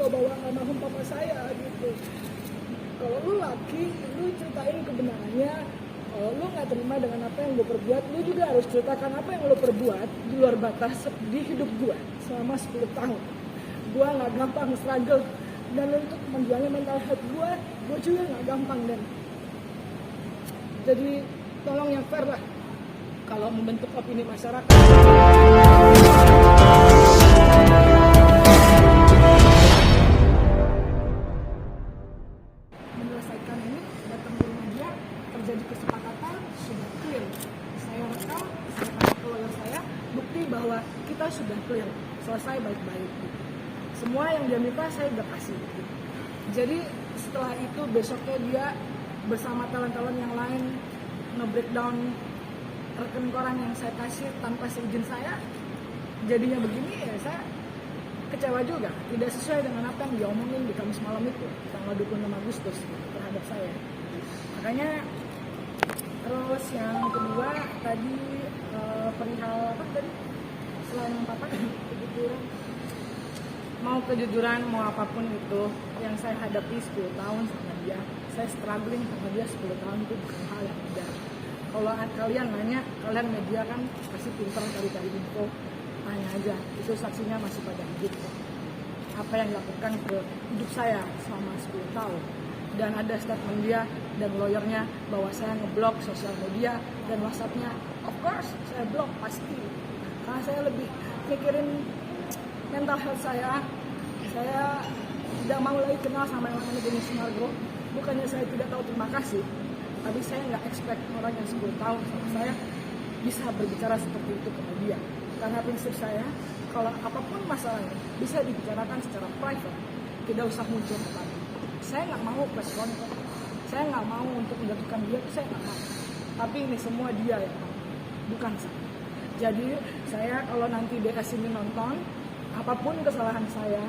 bawa-bawa almarhum papa saya gitu. Kalau lu laki, lu ceritain kebenarannya. Kalau lu nggak terima dengan apa yang gue perbuat, lu juga harus ceritakan apa yang lu perbuat di luar batas di hidup gue selama 10 tahun. Gue nggak gampang struggle, dan untuk menjalani mental health gue juga nggak gampang. Dan jadi tolong yang fair lah kalau membentuk opini masyarakat. Menyelesaikan ini, datang ke rumah dia, terjadi kesepakatan, sudah clear. Saya rekam, saya kasih ke lawyer saya, bukti bahwa kita sudah clear, selesai baik-baik. Semua yang dia minta saya udah kasih. Jadi setelah itu besoknya dia bersama talent-talent yang lain nge-breakdown rekening koran yang saya kasih tanpa seizin saya. Jadinya begini, ya saya kecewa juga, tidak sesuai dengan apa yang dia omongin di Kamis malam itu tanggal 26 Agustus terhadap saya. Makanya terus yang kedua tadi perihal apa tadi selain papa kejujuran, mau kejujuran mau apapun itu yang saya hadapi 10 tahun sama dia, saya struggling sama dia 10 tahun itu bukan hal yang mudah. Kalau kalian nanya, kalian media kan pasti pintar cari-cari info, tanya aja, itu saksinya masih pada hidup. Apa yang dilakukan ke hidup saya selama 10 tahun. Dan ada statement dia dan lawyernya bahwa saya ngeblok sosial media dan WhatsApp-nya. Of course, saya blok pasti. Karena saya lebih mikirin mental health saya. Saya tidak mau lagi kenal sama yang namanya Denny Sumargo. Bukannya saya tidak tahu terima kasih, tapi saya nggak expect orang yang 10 tahun sama saya bisa berbicara seperti itu ke media. Karena prinsip saya, kalau apapun masalahnya bisa dibicarakan secara private, tidak usah muncul ke publik. Saya nggak mau press conference, saya nggak mau untuk menjatuhkan dia, itu saya nggak mau. Tapi ini semua dia yang mau, bukan saya. Jadi saya kalau nanti DS ini nonton, apapun kesalahan saya,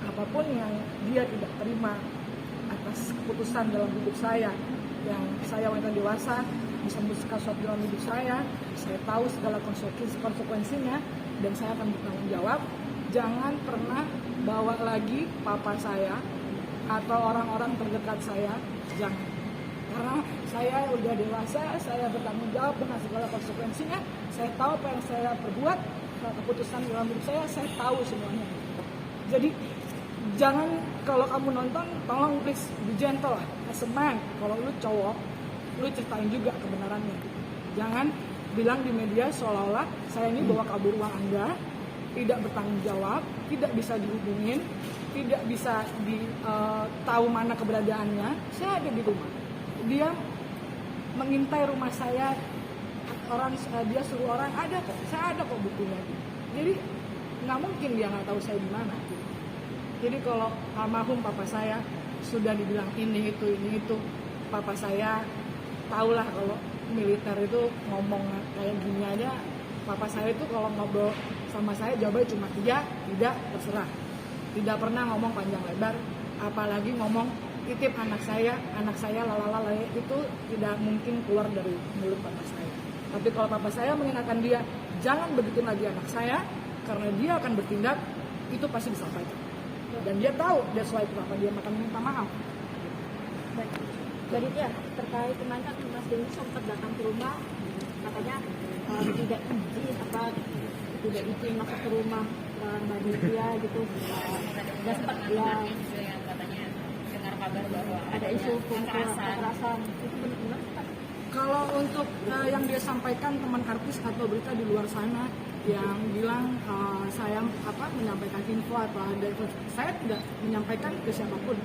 apapun yang dia tidak terima atas keputusan dalam hidup saya, yang saya wanita dewasa bisa memutuskan sesuatu dalam hidup saya tahu segala konsekuensinya dan saya akan bertanggung jawab. Jangan pernah bawa lagi papa saya atau orang-orang terdekat saya, jangan. Karena saya udah dewasa, saya bertanggung jawab dengan segala konsekuensinya. Saya tahu apa yang saya perbuat, keputusan dalam hidup saya tahu semuanya. Jadi jangan, kalau kamu nonton, tolong please be gentle lah, as a man. Kalau lu cowok, lu ceritain juga kebenarannya. Jangan bilang di media seolah-olah saya ini bawa kabur uang Anda, tidak bertanggung jawab, tidak bisa dihubungin, tidak bisa tahu mana keberadaannya. Saya ada di rumah, dia mengintai rumah saya, dia suruh orang, ada kok, saya ada kok bukunya. Jadi nggak mungkin dia nggak tahu saya di mana. Jadi kalau almarhum papa saya sudah dibilang ini itu, papa saya tahulah kalau militer itu ngomong kayak gini aja. Papa saya itu kalau ngobrol sama saya jawabnya cuma iya, tidak, terserah. Tidak pernah ngomong panjang lebar, apalagi ngomong titip anak saya lalala, itu tidak mungkin keluar dari mulut papa saya. Tapi kalau papa saya mengingatkan dia, jangan begitu lagi anak saya, karena dia akan bertindak, itu pasti disampaikan. Dan dia tahu, that's why kenapa dia akan minta maaf. Baik. Jadi ya, terkait kemarin kan Mas Denny sempat datang ke rumah, katanya tidak izin masuk ke rumah Mbak Divya gitu. Dan sempat ya katanya dengar kabar bahwa ada isu kekerasan. Itu benar-benar Pak? Kalau untuk yang dia sampaikan teman artis atau berita di luar sana yang bilang saya menyampaikan info atau ada, saya tidak menyampaikan ke siapapun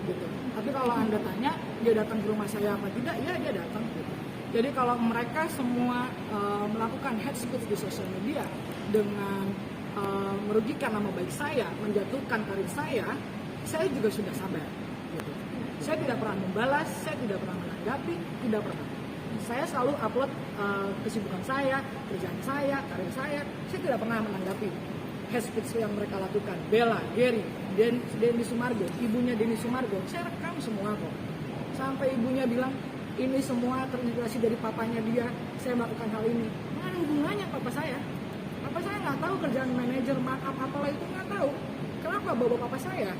gitu. Tapi kalau Anda tanya dia datang ke rumah saya apa tidak, ya dia datang gitu. Jadi kalau mereka semua melakukan hate speech di sosial media dengan merugikan nama baik saya, menjatuhkan karir saya juga sudah sabar gitu. Saya tidak pernah membalas, saya tidak pernah menanggapi, tidak pernah. Saya selalu upload kesibukan saya, kerjaan saya, karir saya tidak pernah menanggapi hate speech yang mereka lakukan. Bella, Gary, Denny Sumargo, ibunya Denny Sumargo, saya rekam semua kok. Sampai ibunya bilang, ini semua terinspirasi dari papanya dia, saya melakukan hal ini. Mana hubungannya papa saya? Papa saya nggak tahu kerjaan manajer, markup, apalah itu nggak tahu. Kenapa bawa papa saya?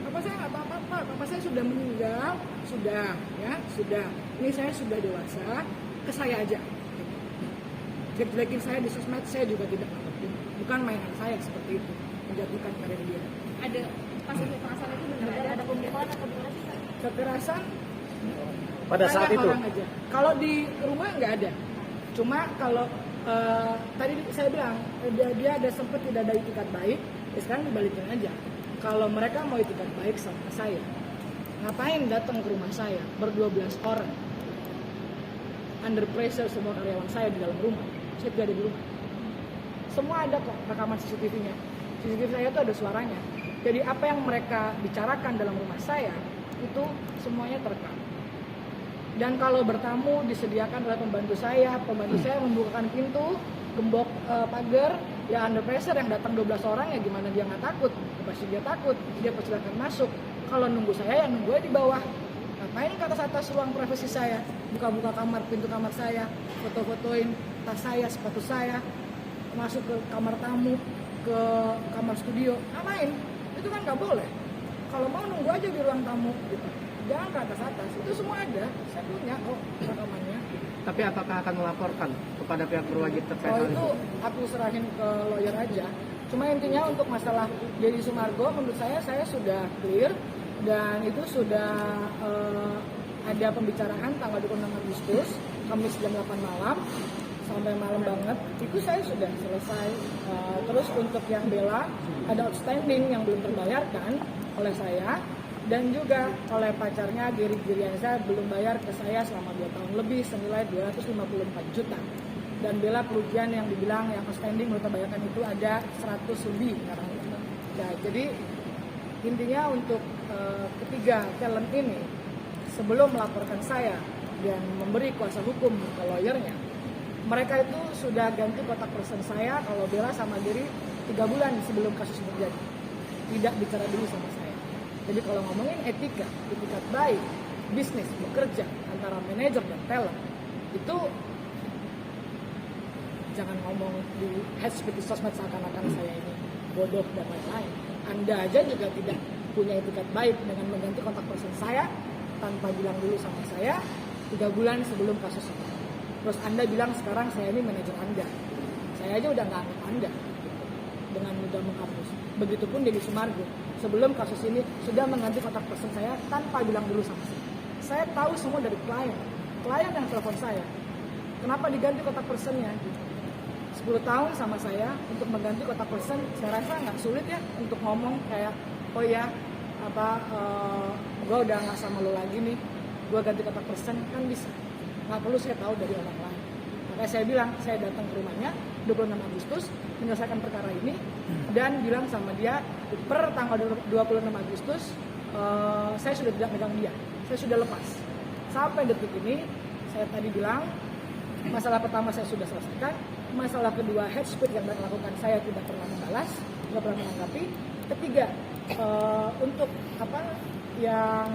Bapak saya nggak apa-apa, bapak saya sudah meninggal, sudah. Ini saya sudah dewasa, ke saya aja. Jelek-jelekin saya di sosmed, saya juga tidak nangkepin. Bukan mainan saya seperti itu, menjatuhkan karir dia. Ada kasus kekerasan itu benar ada pemukulan atau gimana sih, Kak? Kekerasan Pada saat kayak itu? orang aja. Kalau di rumah nggak ada. Cuma kalau tadi saya bilang dia ada sempat tidak ada itikat baik, ya sekarang dibalikin aja. Kalau mereka mau itikat baik sama saya, ngapain datang ke rumah saya ber-12 orang, under pressure semua karyawan saya di dalam rumah. Saya tidak ada di rumah. Semua ada kok rekaman CCTV-nya. CCTV saya itu ada suaranya. Jadi apa yang mereka bicarakan dalam rumah saya itu semuanya terekam. Dan kalau bertamu disediakan oleh pembantu saya membukakan pintu, gembok pagar, ya under pressure yang datang 12 orang ya gimana dia nggak takut? Pasti dia takut, dia persilakan masuk. Kalau nunggu saya ya nunggu di bawah. Ngapain ke atas ruang privasi saya? Buka-buka pintu kamar saya, foto-fotoin tas saya, sepatu saya, masuk ke kamar tamu, ke kamar studio. Ngapain? Itu kan nggak boleh. Kalau mau nunggu aja di ruang tamu gitu. Jangan ke atas, itu semua ada. Saya punya kok rekamannya. Tapi apakah akan melaporkan kepada pihak berwajib terkait Kalau hal itu aku serahin ke lawyer aja. Cuma intinya untuk masalah Deddy Sumargo, menurut saya sudah clear dan itu sudah ada pembicaraan tanggal 26 Agustus, Kamis jam 8 malam sampai malam banget. Itu saya sudah selesai. Terus untuk yang Bella ada outstanding yang belum terbayarkan oleh saya. Dan juga oleh pacarnya Gary Girianza belum bayar ke saya selama 2 tahun lebih senilai 254 juta. Dan Bella kerugian yang dibilang yang outstanding belum terbayarkan itu ada 100 lebih sekarang. Nah, jadi intinya untuk ketiga talent ini sebelum melaporkan saya dan memberi kuasa hukum ke lawyernya, mereka itu sudah ganti kontak person saya kalau Bella sama Gary 3 bulan sebelum kasus terjadi. Tidak bicara dulu sama saya. Jadi kalau ngomongin etika baik, bisnis, bekerja antara manajer dan talent, itu jangan ngomong di head speech di sosmed seakan-akan saya ini bodoh dan lain-lain. Anda aja juga tidak punya etikat baik dengan mengganti kontak person saya tanpa bilang dulu sama saya 3 bulan sebelum kasus ini. Terus Anda bilang sekarang saya ini manajer Anda. Saya aja udah nggak anggap Anda dengan mudah menghapus. Begitupun Deddy Sumargo. Sebelum kasus ini sudah mengganti kontak person saya tanpa bilang dulu sama saya. Saya tahu semua dari klien yang telepon saya. Kenapa diganti kontak personnya? 10 tahun sama saya untuk mengganti kontak person, saya rasa nggak sulit ya untuk ngomong kayak, oh ya, gue udah nggak sama lo lagi nih, gue ganti kontak person, kan bisa. Nggak perlu saya tahu dari orang lain. Makanya saya bilang, saya datang ke rumahnya 26 Agustus menyelesaikan perkara ini dan bilang sama dia per tanggal 26 Agustus saya sudah tidak megang dia, saya sudah lepas. Sampai detik ini saya tadi bilang masalah pertama saya sudah selesaikan, masalah kedua head speech yang dilakukan saya tidak pernah membalas, tidak pernah menanggapi. Ketiga untuk yang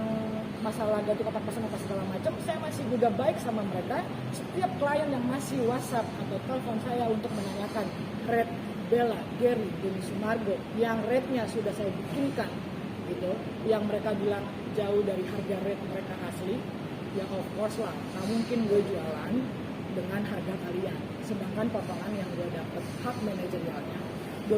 masalah ganti kontak person apa segala macam, saya masih juga baik sama mereka. Setiap klien yang masih WhatsApp atau telepon saya untuk menanyakan rate Bella, Gary, Deddy Sumargo yang rate-nya sudah saya bikinkan gitu, yang mereka bilang jauh dari harga rate mereka asli, ya of course lah, nggak mungkin gue jualan dengan harga kalian, sedangkan potongan yang gue dapat hak manajerialnya 25%.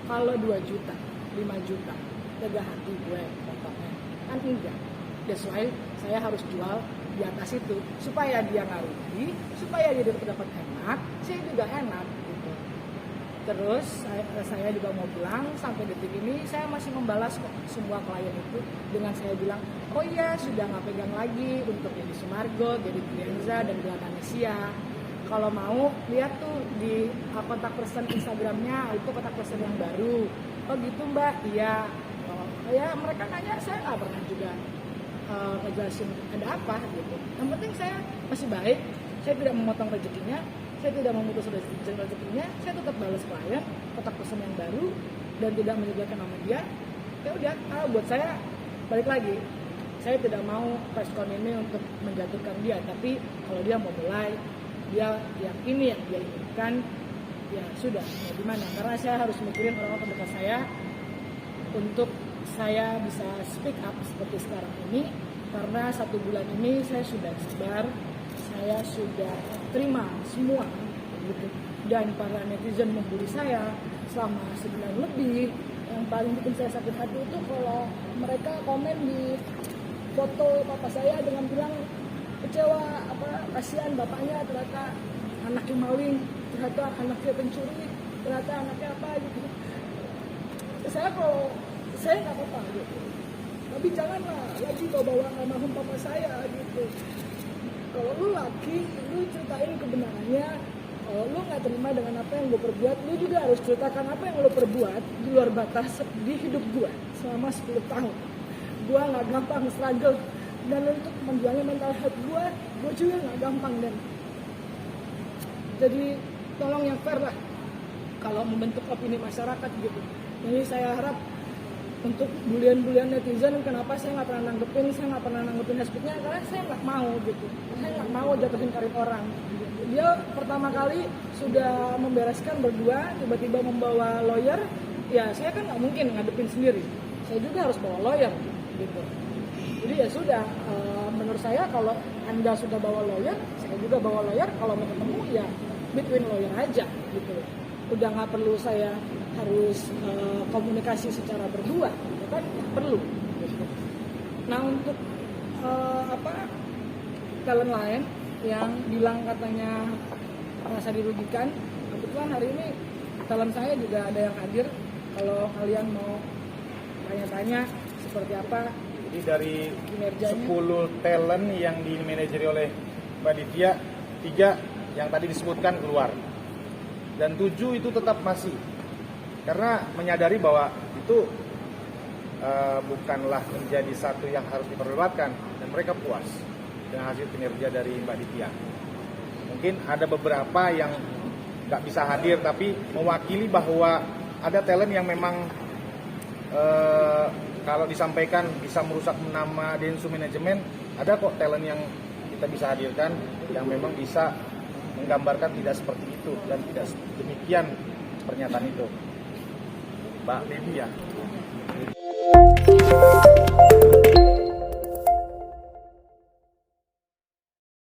Kalau 2 juta, 5 juta, tega hati gue potongnya, kan enggak. That's why saya harus jual di atas itu supaya dia nggak rugi, supaya dia dapat enak, saya juga enak gitu. Terus saya juga mau bilang sampai detik ini saya masih membalas kok semua klien itu dengan saya bilang, oh iya sudah nggak pegang lagi untuk Deddy Sumargo, Gary Girianza dan Bella Tanesia. Kalau mau lihat tuh di kontak person Instagramnya, itu kontak person yang baru. Oh gitu mbak, iya. Ya mereka nanya, saya nggak pernah juga ngejelasin ada apa gitu. Yang penting saya masih baik, saya tidak memotong rezekinya, saya tidak memutus rezekinya, saya tetap balas klien, kontak person yang baru dan tidak menyediakan nama dia. Ya udah, buat saya balik lagi, saya tidak mau preskon ini untuk menjatuhkan dia, tapi kalau dia mau mulai, dia yang ini yang dia inginkan, ya sudah, mau gimana? Karena saya harus mikirin orang-orang terdekat saya untuk saya bisa speak up seperti sekarang ini, karena 1 bulan ini saya sudah sabar, saya sudah terima semua gitu. Dan para netizen membuli saya selama sebulan lebih. Yang paling bikin saya sakit hati itu kalau mereka komen di foto papa saya dengan bilang kecewa, kasihan bapaknya, ternyata anaknya maling, ternyata anaknya pencuri, ternyata anaknya apa gitu. Saya nggak apa-apa gitu, tapi janganlah lagi bawa almarhum papa saya gitu. Kalau lu laki, lu ceritain kebenarannya. Kalau lu nggak terima dengan apa yang gue perbuat, lu juga harus ceritakan apa yang lu perbuat di luar batas di hidup gue selama 10 tahun. Gue nggak gampang struggle, dan untuk menjualnya mental health gue juga nggak gampang. Dan jadi tolong yang fair lah kalau membentuk opini masyarakat gitu. Jadi saya harap untuk bulian-bulian netizen, kenapa saya nggak pernah nanggepin Hashbitnya, karena saya nggak mau gitu. Saya nggak mau jatuhin karir orang. Dia pertama kali sudah membereskan berdua, tiba-tiba membawa lawyer, ya saya kan nggak mungkin ngadepin sendiri. Saya juga harus bawa lawyer gitu. Jadi ya sudah, menurut saya kalau Anda sudah bawa lawyer, saya juga bawa lawyer. Kalau mau ketemu ya between lawyer aja gitu. Udah nggak perlu saya harus komunikasi secara berdua, gitu kan nggak perlu. Gitu. Nah untuk talent lain yang bilang katanya merasa dirugikan, kebetulan hari ini talent saya juga ada yang hadir. Kalau kalian mau tanya-tanya seperti apa. Jadi dari kinerjanya, 10 talent yang dimanajeri oleh Mbak Ditya, 3 yang tadi disebutkan keluar, dan 7 itu tetap masih, karena menyadari bahwa itu bukanlah menjadi satu yang harus diperdebatkan, dan mereka puas dengan hasil kinerja dari Mbak Ditya. Mungkin ada beberapa yang nggak bisa hadir, tapi mewakili bahwa ada talent yang memang kalau disampaikan bisa merusak nama Densu Manajemen. Ada kok talent yang kita bisa hadirkan yang memang bisa menggambarkan tidak seperti itu dan tidak demikian pernyataan itu. Mbak Devi ya.